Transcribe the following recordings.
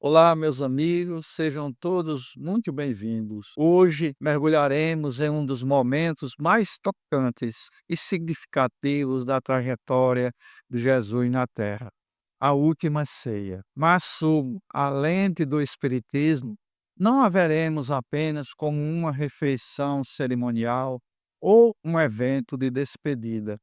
Olá, meus amigos, sejam todos muito bem-vindos. Hoje mergulharemos em um dos momentos mais tocantes e significativos da trajetória de Jesus na Terra, a última ceia. Mas, sob a lente do Espiritismo, não a veremos apenas como uma refeição cerimonial ou um evento de despedida.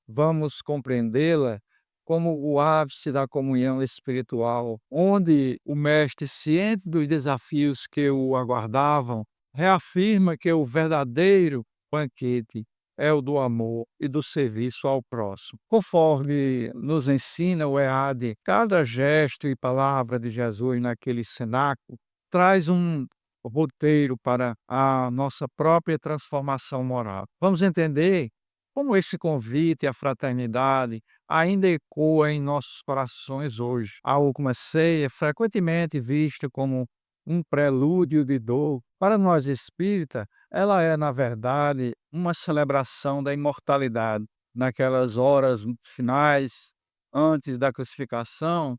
Vamos compreendê-la como o ápice da comunhão espiritual, onde o mestre, ciente dos desafios que o aguardavam, reafirma que o verdadeiro banquete é o do amor e do serviço ao próximo. Conforme nos ensina o EAD, cada gesto e palavra de Jesus naquele cenáculo traz um roteiro para a nossa própria transformação moral. Vamos entender como esse convite à fraternidade ainda ecoa em nossos corações hoje. A última ceia, frequentemente vista como um prelúdio de dor, para nós espírita, ela é, na verdade, uma celebração da imortalidade. Naquelas horas finais, antes da crucificação,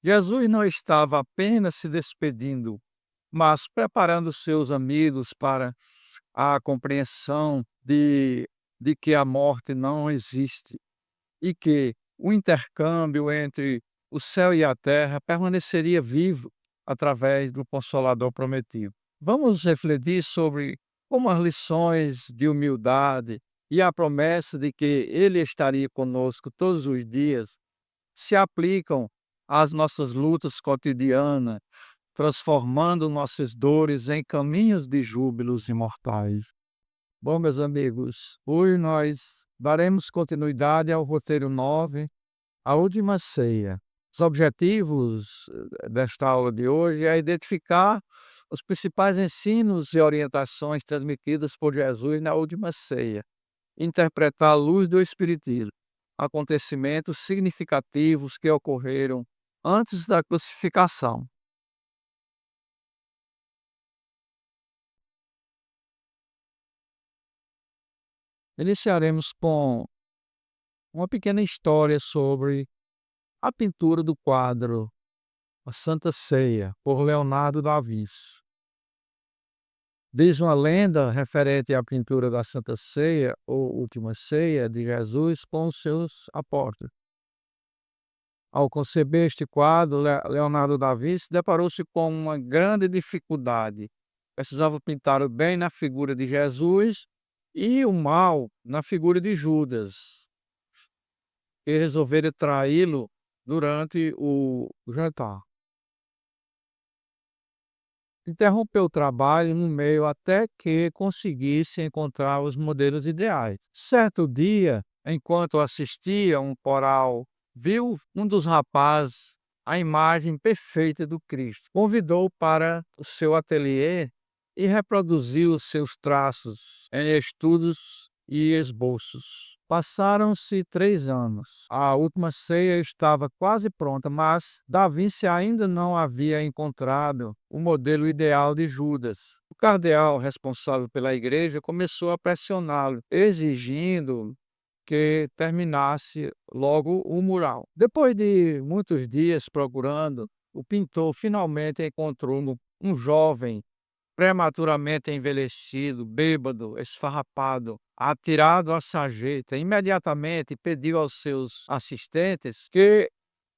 Jesus não estava apenas se despedindo, mas preparando seus amigos para a compreensão de que a morte não existe e que o intercâmbio entre o céu e a terra permaneceria vivo através do Consolador prometido. Vamos refletir sobre como as lições de humildade e a promessa de que Ele estaria conosco todos os dias se aplicam às nossas lutas cotidianas, transformando nossas dores em caminhos de júbilos imortais. Bom, meus amigos, hoje nós daremos continuidade ao roteiro 9, a última ceia. Os objetivos desta aula de hoje é identificar os principais ensinos e orientações transmitidas por Jesus na última ceia, interpretar a luz do Espiritismo, acontecimentos significativos que ocorreram antes da crucificação. Iniciaremos com uma pequena história sobre a pintura do quadro A Santa Ceia, por Leonardo da Vinci. Diz uma lenda referente à pintura da Santa Ceia, ou Última Ceia, de Jesus com os seus apóstolos. Ao conceber este quadro, Leonardo da Vinci deparou-se com uma grande dificuldade. Precisava pintar o bem na figura de Jesus e o mal na figura de Judas, e resolveram traí-lo durante o jantar. Interrompeu o trabalho no meio até que conseguisse encontrar os modelos ideais. Certo dia, enquanto assistia a um coral, viu um dos rapazes a imagem perfeita do Cristo. Convidou para o seu ateliê e reproduziu os seus traços em estudos e esboços. Passaram-se 3 anos. A última ceia estava quase pronta, mas Da Vinci ainda não havia encontrado o modelo ideal de Judas. O cardeal responsável pela igreja começou a pressioná-lo, exigindo que terminasse logo o mural. Depois de muitos dias procurando, o pintor finalmente encontrou um jovem prematuramente envelhecido, bêbado, esfarrapado, atirado à sarjeta. Imediatamente pediu aos seus assistentes que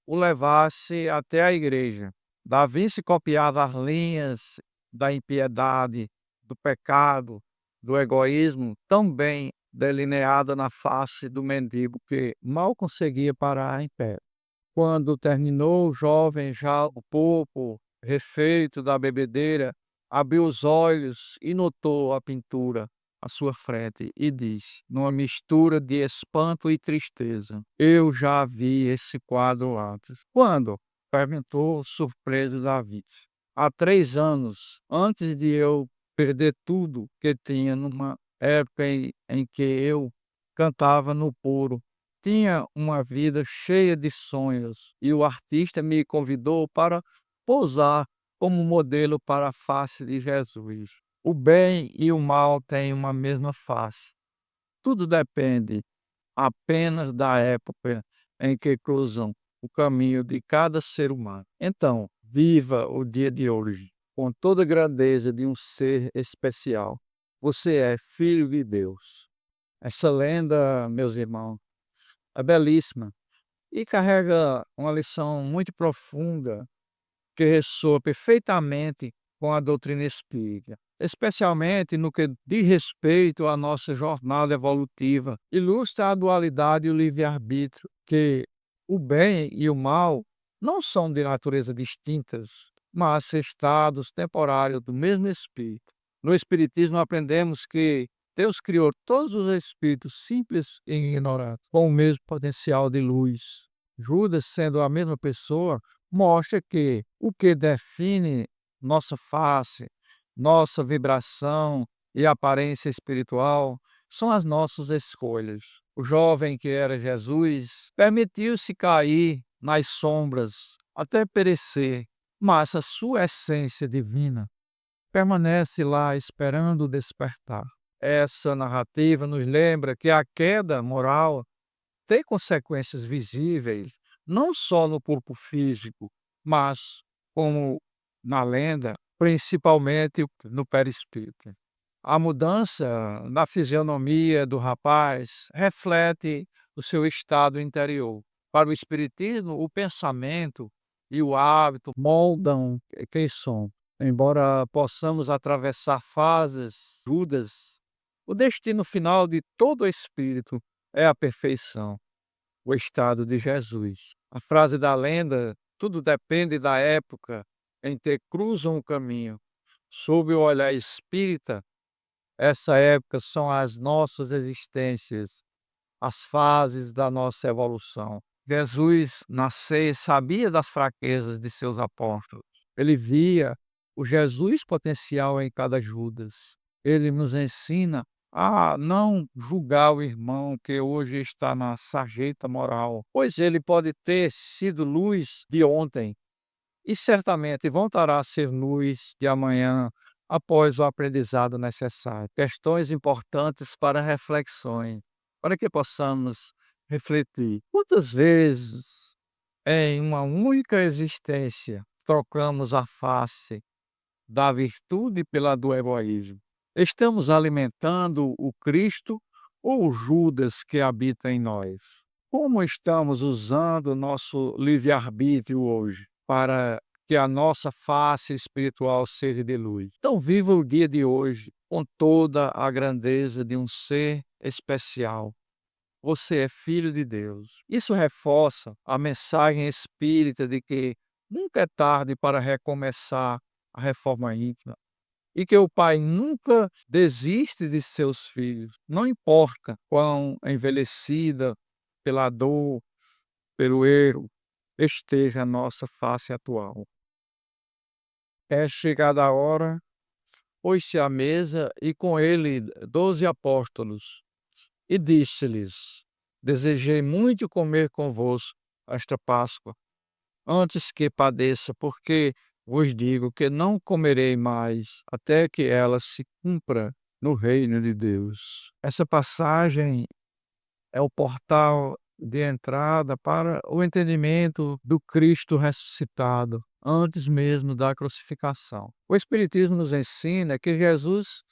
o levasse até a igreja. Davi se copiava as linhas da impiedade, do pecado, do egoísmo, tão bem delineada na face do mendigo que mal conseguia parar em pé. Quando terminou, o jovem, já o pouco refeito da bebedeira, abriu os olhos e notou a pintura à sua frente e disse, numa mistura de espanto e tristeza: "Eu já vi esse quadro antes." "Quando?" perguntou surpreso David. "Há 3 anos, antes de eu perder tudo que tinha, numa época em que eu cantava no puro. Tinha uma vida cheia de sonhos e o artista me convidou para posar como modelo para a face de Jesus. O bem e o mal têm uma mesma face. Tudo depende apenas da época em que cruzam o caminho de cada ser humano." Então, Viva o dia de hoje com toda a grandeza de um ser especial. Você é filho de Deus. Essa lenda, meus irmãos, é belíssima e carrega uma lição muito profunda que ressoa perfeitamente com a doutrina espírita, especialmente no que diz respeito à nossa jornada evolutiva. Ilustra a dualidade e o livre-arbítrio, que o bem e o mal não são de natureza distintas, mas estados temporários do mesmo espírito. No Espiritismo aprendemos que Deus criou todos os espíritos simples e ignorantes, com o mesmo potencial de luz. Judas, sendo a mesma pessoa, mostra que o que define nossa face, nossa vibração e aparência espiritual são as nossas escolhas. O jovem que era Jesus permitiu-se cair nas sombras até perecer, mas a sua essência divina permanece lá esperando o despertar. Essa narrativa nos lembra que a queda moral tem consequências visíveis, não só no corpo físico, mas, como na lenda, principalmente no perispírito. A mudança na fisionomia do rapaz reflete o seu estado interior. Para o espiritismo, o pensamento e o hábito moldam quem somos. Embora possamos atravessar fases rudas, o destino final de todo espírito é a perfeição, o estado de Jesus. A frase da lenda: tudo depende da época em que cruzam o caminho. Sob o olhar espírita, essa época são as nossas existências, as fases da nossa evolução. Jesus nasceu e sabia das fraquezas de seus apóstolos. Ele via o Jesus potencial em cada Judas. Ele nos ensina a não julgar o irmão que hoje está na sarjeta moral, pois ele pode ter sido luz de ontem e certamente voltará a ser luz de amanhã após o aprendizado necessário. Questões importantes para reflexões, para que possamos refletir. Quantas vezes em uma única existência trocamos a face da virtude pela do egoísmo? Estamos alimentando o Cristo ou o Judas que habita em nós? Como estamos usando o nosso livre-arbítrio hoje para que a nossa face espiritual seja de luz? Então, viva o dia de hoje com toda a grandeza de um ser especial. Você é filho de Deus. Isso reforça a mensagem espírita de que nunca é tarde para recomeçar a reforma íntima e que o pai nunca desiste de seus filhos, não importa quão envelhecida pela dor, pelo erro, esteja a nossa face atual. É chegada a hora, pôs-se à mesa e com ele 12 apóstolos, e disse-lhes: desejei muito comer convosco esta Páscoa, antes que padeça, porque vos digo que não comerei mais até que ela se cumpra no reino de Deus. Essa passagem é o portal de entrada para o entendimento do Cristo ressuscitado, antes mesmo da crucificação. O Espiritismo nos ensina que Jesus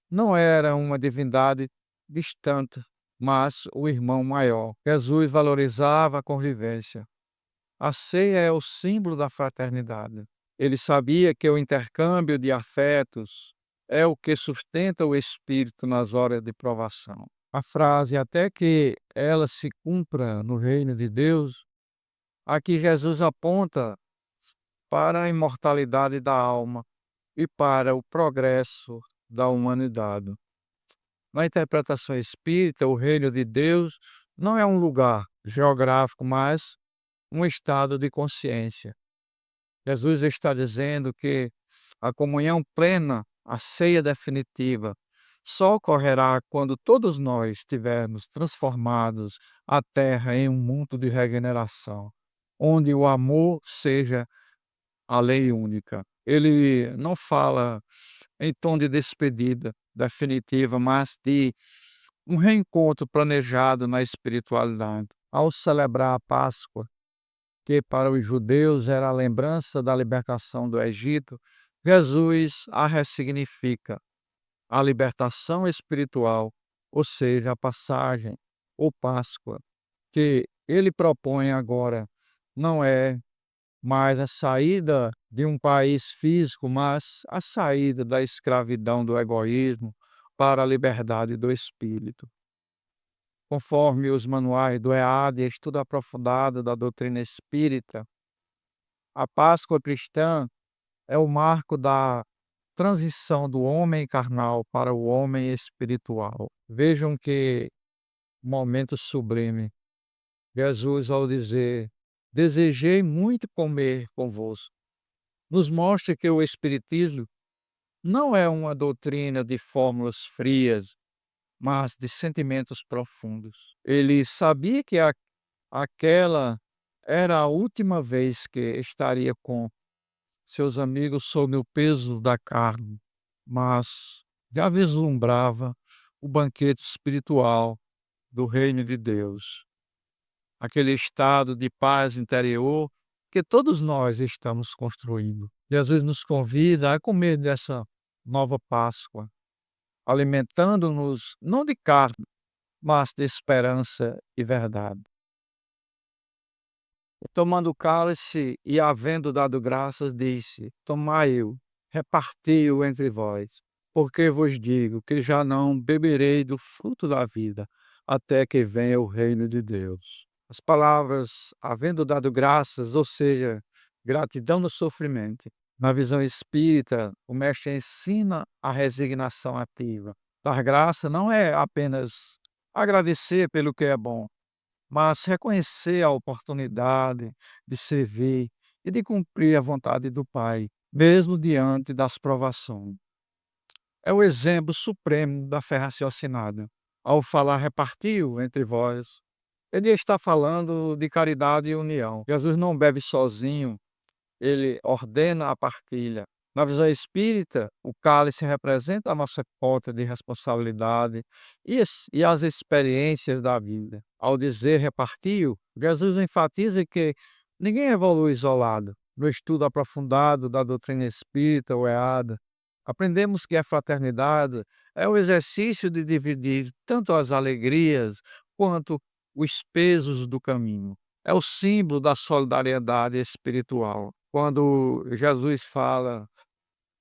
não era uma divindade distante, mas o irmão maior. Jesus valorizava a convivência. A ceia é o símbolo da fraternidade. Ele sabia que o intercâmbio de afetos é o que sustenta o espírito nas horas de provação. A frase "até que ela se cumpra no reino de Deus", aqui Jesus aponta para a imortalidade da alma e para o progresso da humanidade. Na interpretação espírita, o reino de Deus não é um lugar geográfico, mas um estado de consciência. Jesus está dizendo que a comunhão plena, a ceia definitiva, só ocorrerá quando todos nós tivermos transformados a terra em um mundo de regeneração, onde o amor seja a lei única. Ele não fala em tom de despedida definitiva, mas de um reencontro planejado na espiritualidade. Ao celebrar a Páscoa, que para os judeus era a lembrança da libertação do Egito, Jesus a ressignifica a libertação espiritual, ou seja, a passagem ou Páscoa, que ele propõe agora não é mais a saída de um país físico, mas a saída da escravidão do egoísmo para a liberdade do espírito. Conforme os manuais do EAD e estudo aprofundado da doutrina espírita, a Páscoa cristã é o marco da transição do homem carnal para o homem espiritual. Vejam que momento sublime. Jesus, ao dizer: "Desejei muito comer convosco", nos mostra que o Espiritismo não é uma doutrina de fórmulas frias, mas de sentimentos profundos. Ele sabia que aquela era a última vez que estaria com seus amigos sob o peso da carne, mas já vislumbrava o banquete espiritual do reino de Deus, aquele estado de paz interior que todos nós estamos construindo. Jesus nos convida a comer dessa nova Páscoa, alimentando-nos não de carne, mas de esperança e verdade. Tomando o cálice e havendo dado graças, disse: Tomai-o, reparti-o entre vós, porque vos digo que já não beberei do fruto da vida, até que venha o reino de Deus. As palavras havendo dado graças, ou seja, gratidão no sofrimento. Na visão espírita, o mestre ensina a resignação ativa. Dar graça não é apenas agradecer pelo que é bom, mas reconhecer a oportunidade de servir e de cumprir a vontade do Pai, mesmo diante das provações. É o exemplo supremo da fé raciocinada. Ao falar repartiu entre vós, ele está falando de caridade e união. Jesus não bebe sozinho, ele ordena a partilha. Na visão espírita, o cálice representa a nossa cota de responsabilidade e as experiências da vida. Ao dizer repartiu, Jesus enfatiza que ninguém evolui isolado. No estudo aprofundado da doutrina espírita, o EADA, aprendemos que a fraternidade é o exercício de dividir tanto as alegrias quanto os pesos do caminho. É o símbolo da solidariedade espiritual. Quando Jesus fala: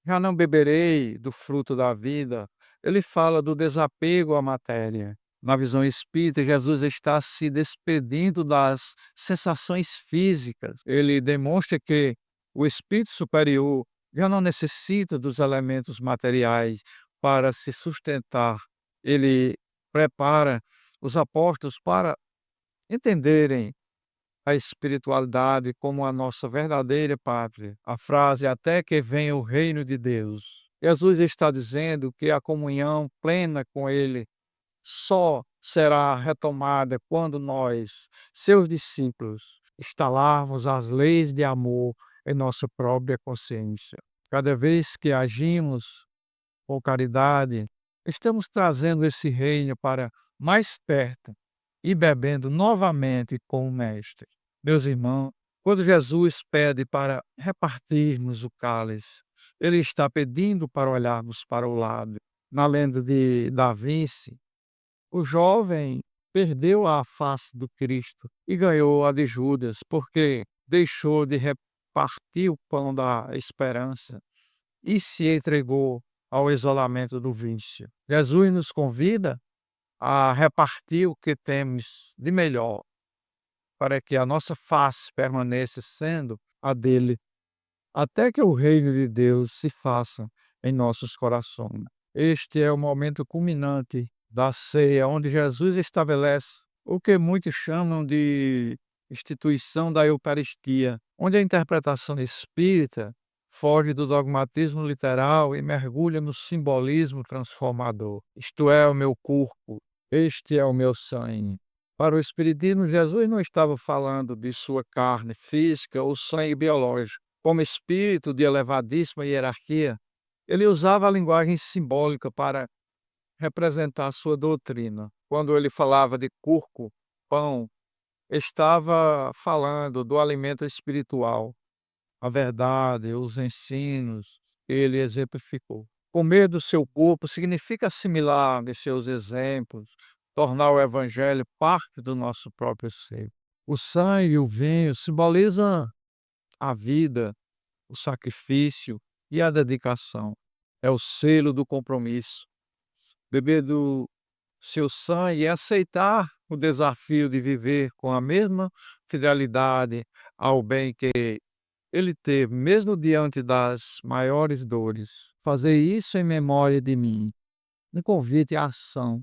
"Já não beberei do fruto da vida", ele fala do desapego à matéria. Na visão espírita, Jesus está se despedindo das sensações físicas. Ele demonstra que o espírito superior já não necessita dos elementos materiais para se sustentar. Ele prepara os apóstolos para entenderem a espiritualidade como a nossa verdadeira pátria. A frase "até que venha o reino de Deus". Jesus está dizendo que a comunhão plena com Ele só será retomada quando nós, seus discípulos, instalarmos as leis de amor em nossa própria consciência. Cada vez que agimos com caridade, estamos trazendo esse reino para mais perto e bebendo novamente com o Mestre. Meus irmãos, quando Jesus pede para repartirmos o cálice, ele está pedindo para olharmos para o lado. Na lenda de Da Vinci, o jovem perdeu a face do Cristo e ganhou a de Judas, porque deixou de repartir o pão da esperança e se entregou ao isolamento do vício. Jesus nos convida a repartir o que temos de melhor, para que a nossa face permaneça sendo a dele, até que o reino de Deus se faça em nossos corações. Este é o momento culminante da ceia, onde Jesus estabelece o que muitos chamam de instituição da Eucaristia, onde a interpretação espírita foge do dogmatismo literal e mergulha no simbolismo transformador. Isto é o meu corpo, este é o meu sangue. Para o Espiritismo, Jesus não estava falando de sua carne física ou sangue biológico. Como espírito de elevadíssima hierarquia, ele usava a linguagem simbólica para representar sua doutrina. Quando ele falava de corpo, pão estava falando do alimento espiritual, a verdade, os ensinos, ele exemplificou. Comer do seu corpo significa assimilar de seus exemplos, tornar o evangelho parte do nosso próprio ser. O sangue e o vinho simbolizam a vida, o sacrifício e a dedicação. É o selo do compromisso. Beber do seu sangue é aceitar o desafio de viver com a mesma fidelidade ao bem que ele teve, mesmo diante das maiores dores. Fazer isso em memória de mim, um convite à ação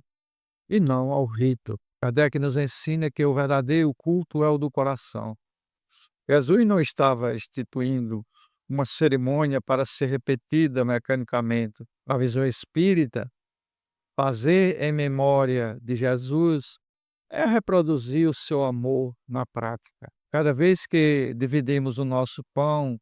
e não ao rito. Kardec nos ensina que o verdadeiro culto é o do coração. Jesus não estava instituindo uma cerimônia para ser repetida mecanicamente. A visão espírita, fazer em memória de Jesus, é reproduzir o seu amor na prática. Cada vez que dividimos o nosso pão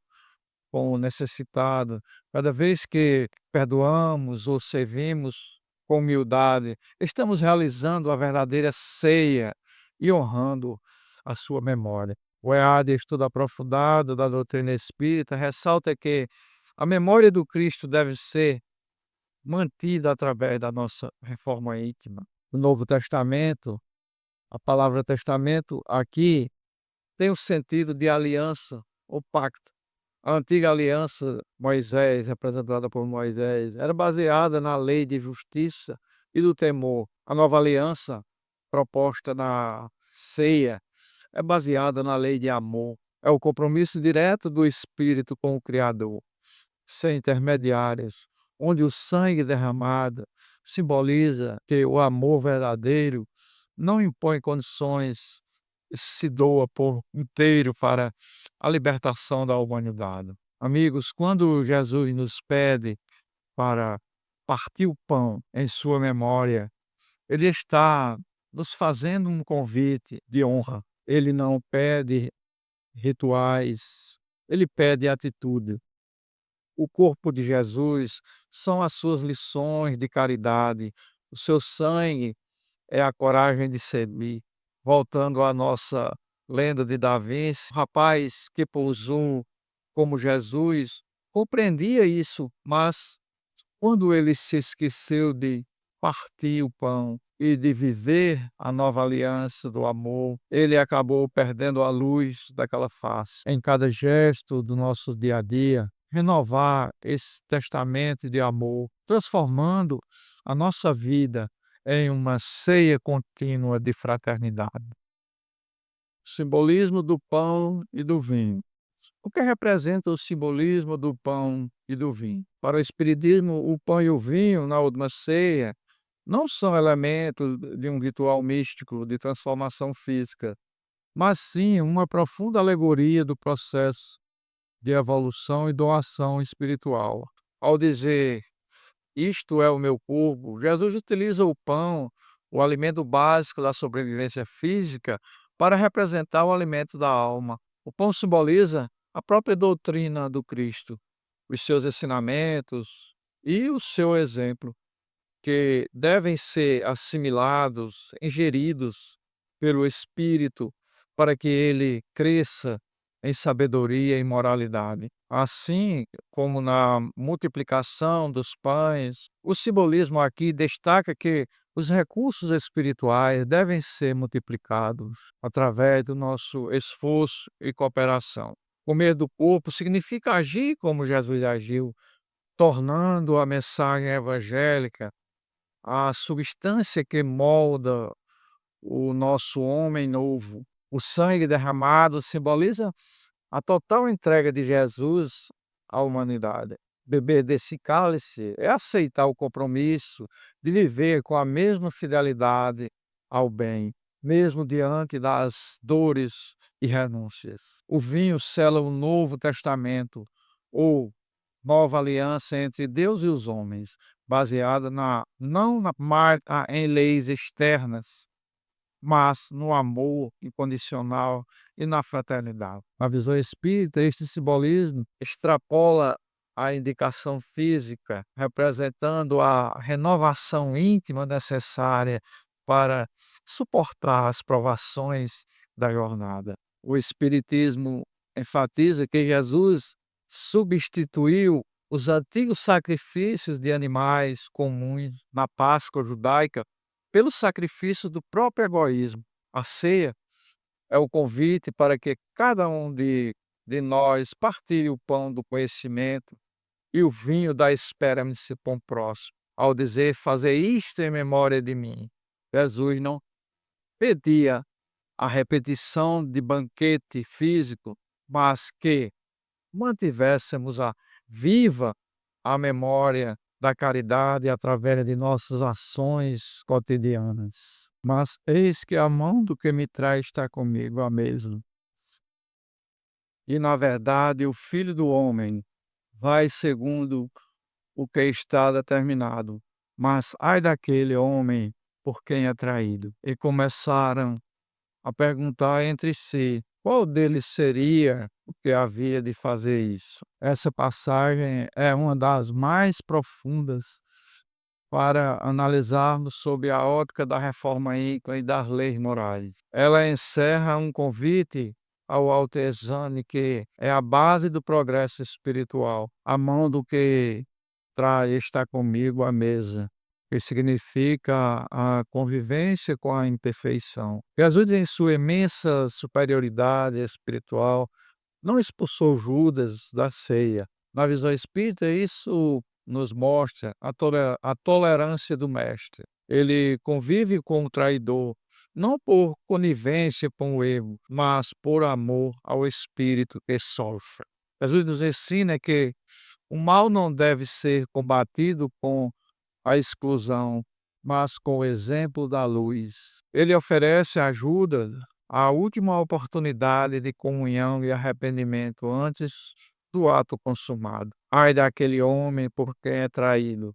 com o necessitado, cada vez que perdoamos ou servimos com humildade, estamos realizando a verdadeira ceia e honrando a sua memória. O EAD, estudo aprofundado da doutrina espírita, ressalta que a memória do Cristo deve ser mantida através da nossa reforma íntima. No Novo Testamento, a palavra testamento aqui tem o sentido de aliança ou pacto. A antiga aliança, Moisés, representada por Moisés, era baseada na lei de justiça e do temor. A nova aliança, proposta na ceia, é baseada na lei de amor. É o compromisso direto do Espírito com o Criador, sem intermediários, onde o sangue derramado simboliza que o amor verdadeiro não impõe condições, se doa por inteiro para a libertação da humanidade. Amigos, quando Jesus nos pede para partir o pão em sua memória, ele está nos fazendo um convite de honra. Ele não pede rituais, ele pede atitude. O corpo de Jesus são as suas lições de caridade, o seu sangue é a coragem de servir. Voltando à nossa lenda de Da Vinci, o rapaz que pousou como Jesus compreendia isso, mas quando ele se esqueceu de partir o pão e de viver a nova aliança do amor, ele acabou perdendo a luz daquela face. Em cada gesto do nosso dia a dia, renovar esse testamento de amor, transformando a nossa vida em uma ceia contínua de fraternidade. Simbolismo do pão e do vinho. O que representa o simbolismo do pão e do vinho? Para o Espiritismo, o pão e o vinho, na última ceia, não são elementos de um ritual místico de transformação física, mas sim uma profunda alegoria do processo de evolução e doação espiritual. Ao dizer, isto é o meu corpo, Jesus utiliza o pão, o alimento básico da sobrevivência física, para representar o alimento da alma. O pão simboliza a própria doutrina do Cristo, os seus ensinamentos e o seu exemplo, que devem ser assimilados, ingeridos pelo Espírito, para que ele cresça em sabedoria e moralidade. Assim como na multiplicação dos pães, o simbolismo aqui destaca que os recursos espirituais devem ser multiplicados através do nosso esforço e cooperação. Comer do corpo significa agir como Jesus agiu, tornando a mensagem evangélica a substância que molda o nosso homem novo. O sangue derramado simboliza a total entrega de Jesus à humanidade. Beber desse cálice é aceitar o compromisso de viver com a mesma fidelidade ao bem, mesmo diante das dores e renúncias. O vinho sela o Novo Testamento, ou nova aliança entre Deus e os homens, baseada não em leis externas, mas no amor incondicional e na fraternidade. Na visão espírita, este simbolismo extrapola a indicação física, representando a renovação íntima necessária para suportar as provações da jornada. O Espiritismo enfatiza que Jesus substituiu os antigos sacrifícios de animais comuns na Páscoa judaica pelo sacrifício do próprio egoísmo. A ceia é o convite para que cada um de nós partilhe o pão do conhecimento e o vinho da espera-me com o próximo. Ao dizer, fazer isto em memória de mim, Jesus não pedia a repetição de banquete físico, mas que mantivéssemos viva a memória da caridade através de nossas ações cotidianas. Mas eis que a mão do que me traz está comigo à mesa. E, na verdade, o Filho do Homem vai segundo o que está determinado. Mas ai daquele homem por quem é traído. E começaram a perguntar entre si qual deles seria o que havia de fazer isso. Essa passagem é uma das mais profundas para analisarmos sob a ótica da reforma íntima e das leis morais. Ela encerra um convite ao autoexame que é a base do progresso espiritual. A mão do que traz está comigo à mesa, que significa a convivência com a imperfeição. Jesus, em sua imensa superioridade espiritual, não expulsou Judas da ceia. Na visão espírita, isso nos mostra a tolerância do mestre. Ele convive com o traidor, não por conivência com o erro, mas por amor ao espírito que sofre. Jesus nos ensina que o mal não deve ser combatido com a exclusão, mas com o exemplo da luz. Ele oferece ajuda, a última oportunidade de comunhão e arrependimento antes do ato consumado. Ai daquele homem por quem é traído.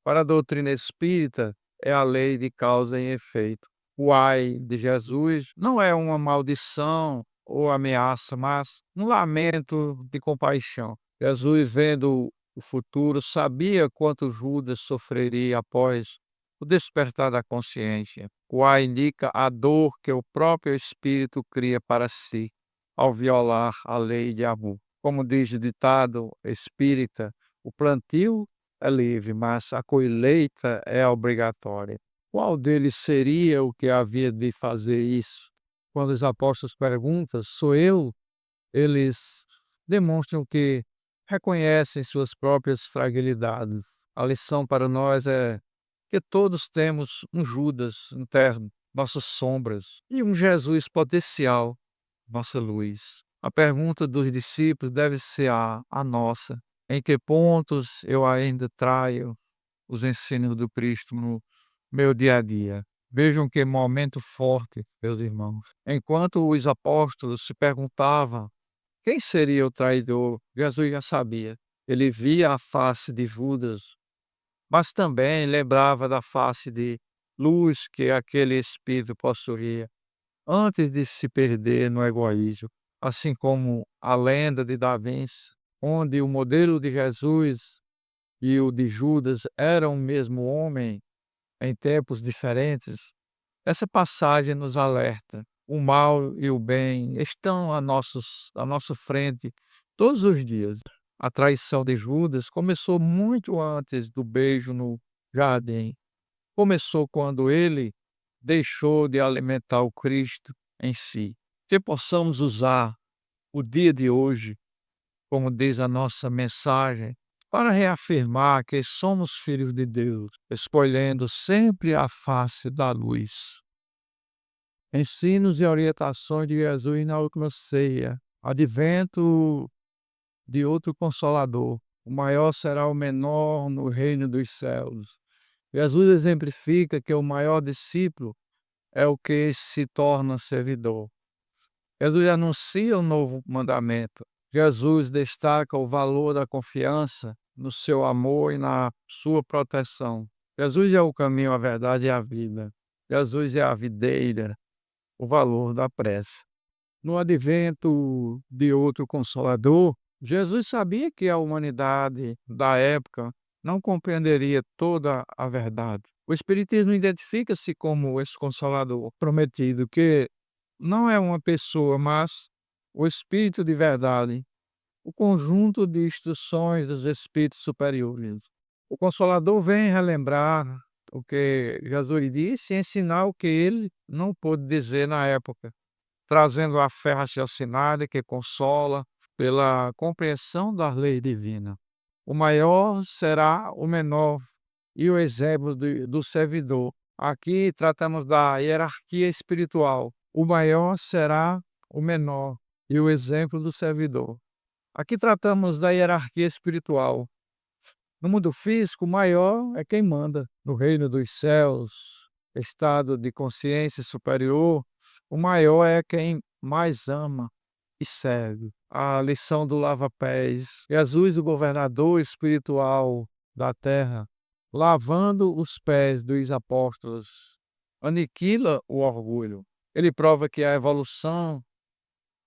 Para a doutrina espírita, é a lei de causa e efeito. O ai de Jesus não é uma maldição ou ameaça, mas um lamento de compaixão. Jesus, vendo o futuro, sabia quanto Judas sofreria após o despertar da consciência. O ai indica a dor que o próprio Espírito cria para si ao violar a lei de amor. Como diz o ditado espírita, o plantio é livre, mas a colheita é obrigatória. Qual deles seria o que havia de fazer isso? Quando os apóstolos perguntam, sou eu? Eles demonstram que reconhecem suas próprias fragilidades. A lição para nós é que todos temos um Judas interno, nossas sombras, e um Jesus potencial, nossa luz. A pergunta dos discípulos deve ser a nossa. Em que pontos eu ainda traio os ensinos do Cristo no meu dia a dia? Vejam que momento forte, meus irmãos. Enquanto os apóstolos se perguntavam quem seria o traidor, Jesus já sabia. Ele via a face de Judas, mas também lembrava da face de luz que aquele espírito possuía antes de se perder no egoísmo, assim como a lenda de Davi, onde o modelo de Jesus e o de Judas eram o mesmo homem em tempos diferentes. Essa passagem nos alerta: o mal e o bem estão à nossa frente todos os dias. A traição de Judas começou muito antes do beijo no jardim. Começou quando ele deixou de alimentar o Cristo em si. Que possamos usar o dia de hoje, como diz a nossa mensagem, para reafirmar que somos filhos de Deus, escolhendo sempre a face da luz. Ensinos e orientações de Jesus na última ceia. Advento de outro Consolador. O maior será o menor no reino dos céus. Jesus exemplifica que o maior discípulo é o que se torna servidor. Jesus anuncia um novo mandamento. Jesus destaca o valor da confiança no seu amor e na sua proteção. Jesus é o caminho, a verdade e a vida. Jesus é a videira, o valor da prece. No advento de outro Consolador, Jesus sabia que a humanidade da época não compreenderia toda a verdade. O Espiritismo identifica-se como esse Consolador prometido que não é uma pessoa, mas o Espírito de verdade, o conjunto de instruções dos Espíritos superiores. O Consolador vem relembrar o que Jesus disse e ensinar o que ele não pôde dizer na época, trazendo a fé raciocinada que consola pela compreensão da lei divina. O maior será o menor e o exemplo do servidor. Aqui tratamos da hierarquia espiritual. O maior será o menor e o exemplo do servidor. Aqui tratamos da hierarquia espiritual. No mundo físico, o maior é quem manda. No reino dos céus, estado de consciência superior, o maior é quem mais ama e serve. A lição do lava-pés. Jesus, o governador espiritual da terra, lavando os pés dos apóstolos, aniquila o orgulho. Ele prova que a evolução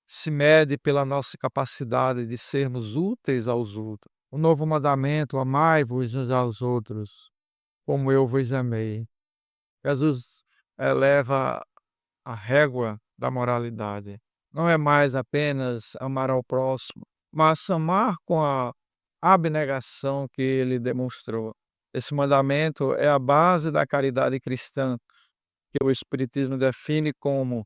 se mede pela nossa capacidade de sermos úteis aos outros. O novo mandamento: amai-vos uns aos outros, como eu vos amei. Jesus eleva a régua da moralidade. Não é mais apenas amar ao próximo, mas amar com a abnegação que ele demonstrou. Esse mandamento é a base da caridade cristã, que o Espiritismo define como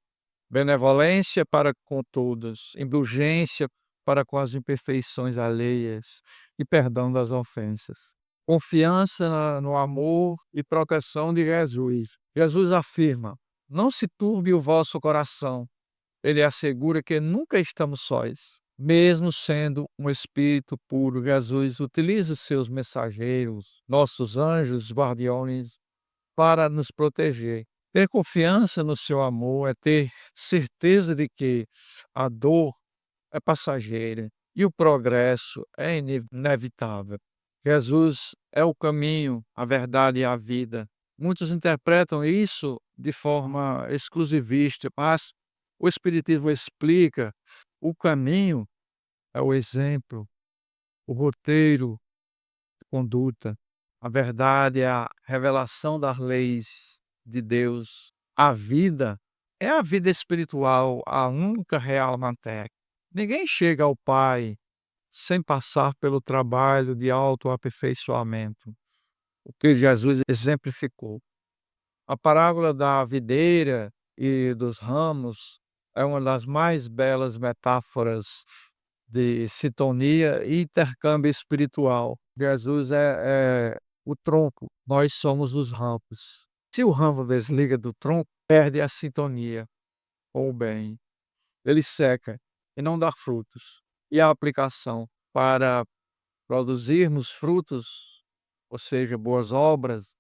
benevolência para com todos, indulgência para com as imperfeições alheias e perdão das ofensas. Confiança no amor e proteção de Jesus. Jesus afirma: não se turbe o vosso coração. Ele assegura que nunca estamos sós. Mesmo sendo um espírito puro, Jesus utiliza seus mensageiros, nossos anjos guardiões, para nos proteger. Ter confiança no seu amor é ter certeza de que a dor é passageira e o progresso é inevitável. Jesus é o caminho, a verdade e a vida. Muitos interpretam isso de forma exclusivista, mas o Espiritismo explica: o caminho é o exemplo, o roteiro de conduta. A verdade é a revelação das leis de Deus. A vida é a vida espiritual, a única real na Terra. Ninguém chega ao Pai sem passar pelo trabalho de autoaperfeiçoamento, o que Jesus exemplificou. A parábola da videira e dos ramos é uma das mais belas metáforas de sintonia e intercâmbio espiritual. Jesus é o tronco, nós somos os ramos. Se o ramo desliga do tronco, perde a sintonia com o bem. Ele seca e não dá frutos. E a aplicação para produzirmos frutos, ou seja, boas obras,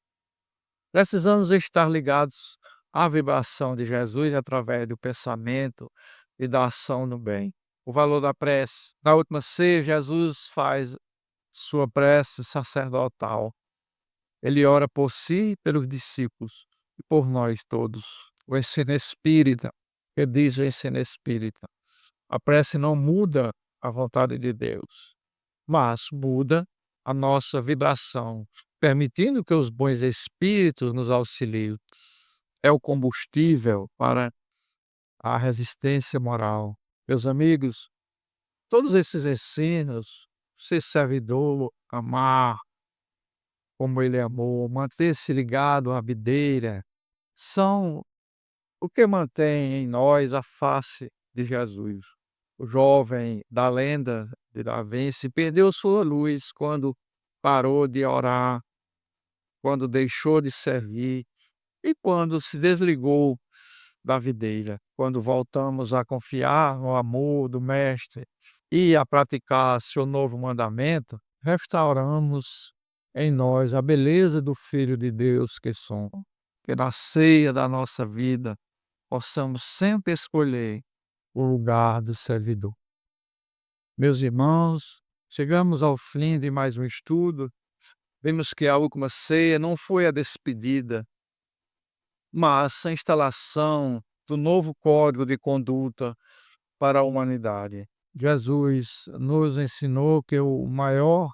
precisamos estar ligados à vibração de Jesus através do pensamento e da ação no bem. O valor da prece. Na última ceia, Jesus faz sua prece sacerdotal. Ele ora por si, pelos discípulos e por nós todos. O ensino espírita, que diz o ensino espírita, a prece não muda a vontade de Deus, mas muda a nossa vibração, permitindo que os bons espíritos nos auxiliem. É o combustível para a resistência moral. Meus amigos, todos esses ensinos, ser servidor, amar como ele amou, manter-se ligado à videira, são o que mantém em nós a face de Jesus. O jovem da lenda de Davi perdeu sua luz quando parou de orar, quando deixou de servir e quando se desligou da videira. Quando voltamos a confiar no amor do Mestre e a praticar seu novo mandamento, restauramos em nós a beleza do Filho de Deus que somos. Que na ceia da nossa vida possamos sempre escolher o lugar do servidor. Meus irmãos, chegamos ao fim de mais um estudo. Vemos que a última ceia não foi a despedida, mas a instalação do novo código de conduta para a humanidade. Jesus nos ensinou que o maior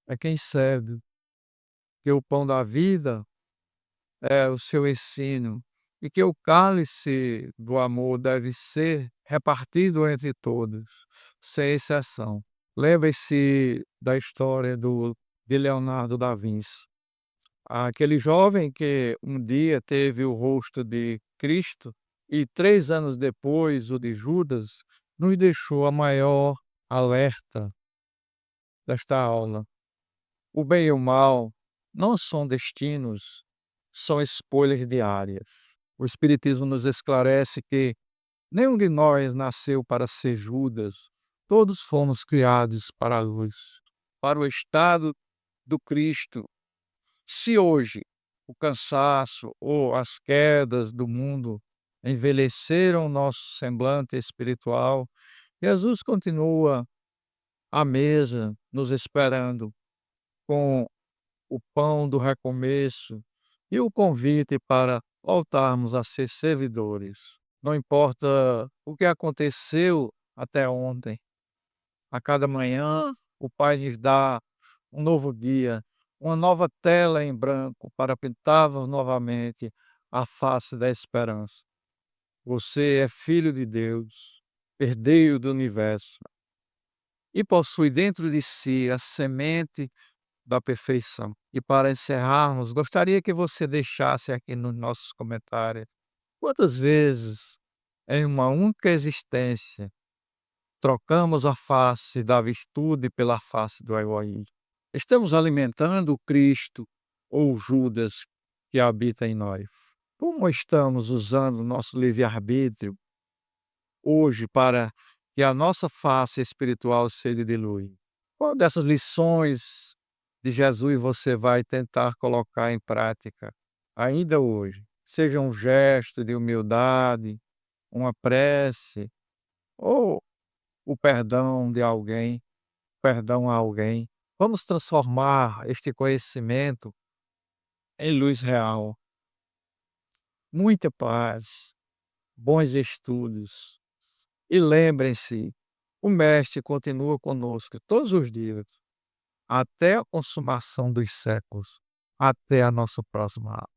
é quem serve, que o pão da vida é o seu ensino e que o cálice do amor deve ser repartido entre todos, sem exceção. Lembre-se da história de Leonardo da Vinci, aquele jovem que um dia teve o rosto de Cristo e 3 anos depois o de Judas, nos deixou a maior alerta desta aula. O bem e o mal não são destinos, são escolhas diárias. O Espiritismo nos esclarece que nenhum de nós nasceu para ser Judas, todos fomos criados para a luz, para o estado do Cristo. Se hoje o cansaço ou as quedas do mundo envelheceram nosso semblante espiritual, Jesus continua à mesa nos esperando com o pão do recomeço e o convite para voltarmos a ser servidores. Não importa o que aconteceu até ontem, a cada manhã o Pai nos dá um novo dia, uma nova tela em branco para pintarmos novamente a face da esperança. Você é filho de Deus, herdeiro do universo e possui dentro de si a semente da perfeição. E para encerrarmos, gostaria que você deixasse aqui nos nossos comentários quantas vezes em uma única existência trocamos a face da virtude pela face do egoísmo. Estamos alimentando o Cristo ou o Judas que habita em nós? Como estamos usando o nosso livre-arbítrio hoje para que a nossa face espiritual seja de luz? Qual dessas lições de Jesus você vai tentar colocar em prática ainda hoje? Seja um gesto de humildade, uma prece ou o perdão de alguém, perdão a alguém. Vamos transformar este conhecimento em luz real. Muita paz, bons estudos. E lembrem-se, o Mestre continua conosco todos os dias, até a consumação dos séculos, até a nossa próxima aula.